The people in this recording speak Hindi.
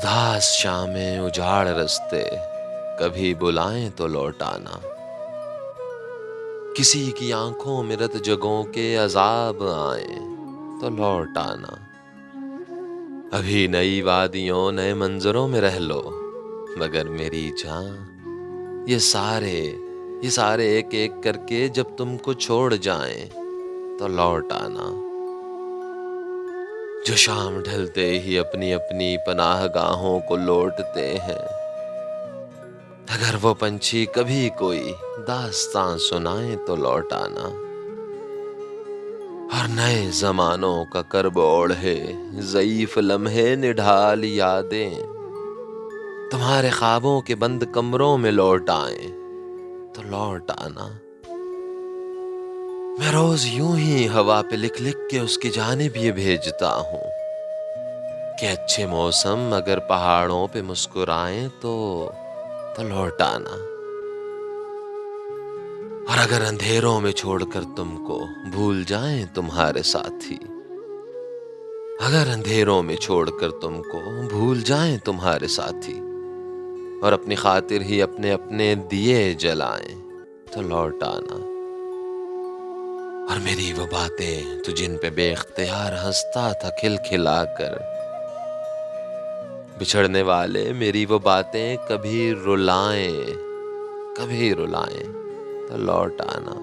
उदास शामें उजाड़ रस्ते, कभी बुलाएं तो लौट आना। किसी की आंखों में रत जगहों के अजाब आए तो लौट आना। अभी नई वादियों नए मंजरों में रह लो, मगर मेरी जान ये सारे एक एक करके जब तुमको छोड़ जाएं तो लौट आना। जो शाम ढलते ही अपनी अपनी पनाहगाहों को लौटते हैं, अगर वो पंछी कभी कोई दास्तां सुनाए तो लौट आना। और नए जमानों का कर्ब ओढ़े ज़ईफ लम्हे निढाल यादें तुम्हारे ख्वाबों के बंद कमरों में लौट आए तो लौट आना। मैं रोज यूं ही हवा पे लिख लिख के उसकी जानिब ये भेजता हूँ कि अच्छे मौसम अगर पहाड़ों पे मुस्कुराएं तो लौट आना। और अगर अंधेरों में छोड़कर तुमको भूल जाएं तुम्हारे साथी, अगर अंधेरों में छोड़कर तुमको भूल जाएं तुम्हारे साथी और अपनी खातिर ही अपने अपने दिए जलाएं तो लौट आना। और मेरी वो बातें तू जिन पे बेख्तियार हंसता था खिलखिलाकर, बिछड़ने वाले मेरी वो बातें कभी रुलाएं तो लौट आना।